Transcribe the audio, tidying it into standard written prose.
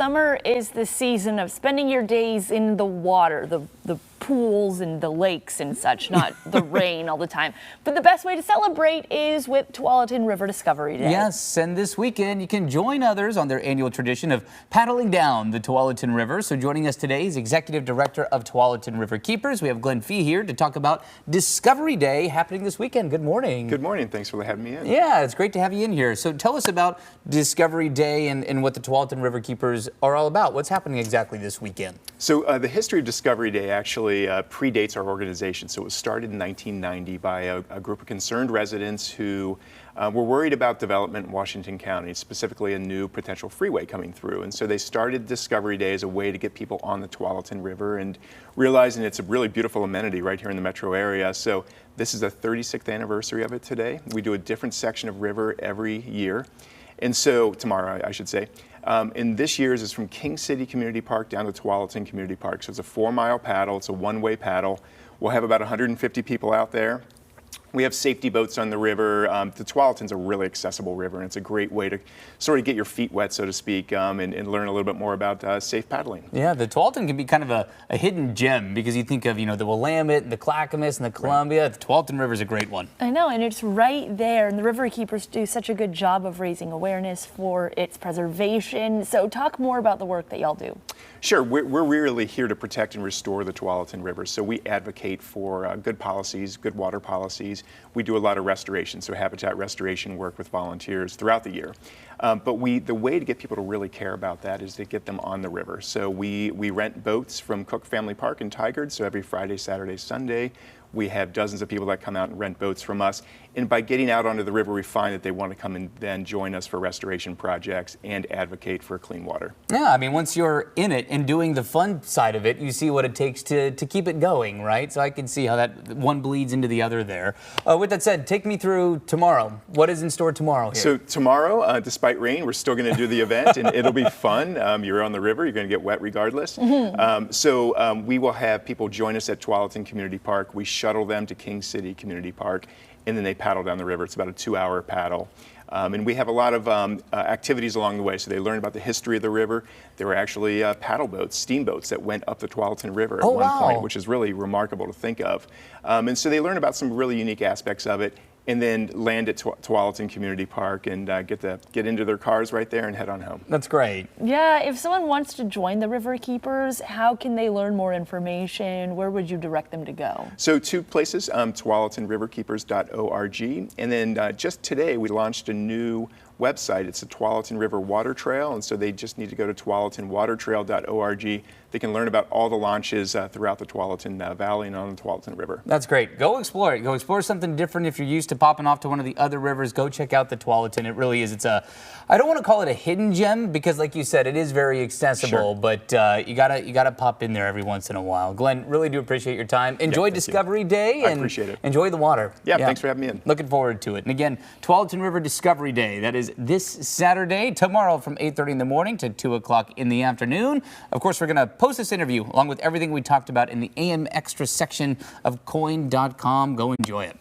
Summer is the season of spending your days in the water, the pools and the lakes and such, not the rain all the time. But the best way to celebrate is with Tualatin River Discovery Day. Yes, and this weekend you can join others on their annual tradition of paddling down the Tualatin River. So joining us today is Executive Director of Tualatin Riverkeepers. We have Glenn Fee here to talk about Discovery Day happening this weekend. Good morning. Good morning. Thanks for having me in. Yeah, it's great to have you in here. So tell us about Discovery Day and what the Tualatin Riverkeepers are all about. What's happening exactly this weekend? So the history of Discovery Day actually predates our organization. So it was started in 1990 by a group of concerned residents who were worried about development in Washington County, specifically a new potential freeway coming through. And so they started Discovery Day as a way to get people on the Tualatin River and realizing it's a really beautiful amenity right here in the metro area. So this is the 36th anniversary of it today. We do a different section of river every year. And so, tomorrow, I should say. And this year's is from King City Community Park down to Tualatin Community Park. So it's a 4-mile paddle. It's a one-way paddle. We'll have about 150 people out there. We have safety boats on the river. The Tualatin's a really accessible river, and it's a great way to sort of get your feet wet, so to speak, and learn a little bit more about safe paddling. Yeah, the Tualatin can be kind of a hidden gem because you think of, the Willamette, and the Clackamas, and the Columbia. Right. The Tualatin River is a great one. I know, and it's right there, and the Riverkeepers do such a good job of raising awareness for its preservation. So talk more about the work that y'all do. Sure, we're really here to protect and restore the Tualatin River. So we advocate for good policies, good water policies. We do a lot of restoration, so habitat restoration work with volunteers throughout the year. But the way to get people to really care about that is to get them on the river. So we rent boats from Cook Family Park in Tigard, so every Friday, Saturday, Sunday. We have dozens of people that come out and rent boats from us. And by getting out onto the river, we find that they want to come and then join us for restoration projects and advocate for clean water. Yeah, I mean, once you're in it and doing the fun side of it, you see what it takes to keep it going, right? So I can see how that one bleeds into the other there. With that said, take me through tomorrow. What is in store tomorrow here? So tomorrow, despite rain, we're still going to do the event, and it'll be fun. You're on the river. You're going to get wet regardless. Mm-hmm. We will have people join us at Tualatin Community Park. We shuttle them to King City Community Park, and then they paddle down the river. It's about a 2-hour paddle. And we have a lot of activities along the way. So they learn about the history of the river. There were actually paddle boats, steamboats that went up the Tualatin River at one point, which is really remarkable to think of. And so they learn about some really unique aspects of it, and then land at Tualatin Community Park and get into their cars right there and head on home. That's great. Yeah, if someone wants to join the Riverkeepers, how can they learn more information? Where would you direct them to go? So 2 places, tualatinriverkeepers.org. And then just today we launched a new website. It's a Tualatin River Water Trail, and so they just need to go to tualatinwatertrail.org. They can learn about all the launches throughout the Tualatin Valley and on the Tualatin River. That's great. Go explore it. Go explore something different. If you're used to popping off to one of the other rivers, go check out the Tualatin. It really is. I don't want to call it a hidden gem because, like you said, it is very accessible. Sure. But you gotta pop in there every once in a while. Glenn, really do appreciate your time. Enjoy Discovery Day and appreciate it. Enjoy the water. Yeah, thanks for having me in. Looking forward to it. And again, Tualatin River Discovery Day. That is this Saturday, tomorrow from 8:30 in the morning to 2 o'clock in the afternoon. Of course, we're going to post this interview along with everything we talked about in the AM Extra section of KOIN.com. Go enjoy it.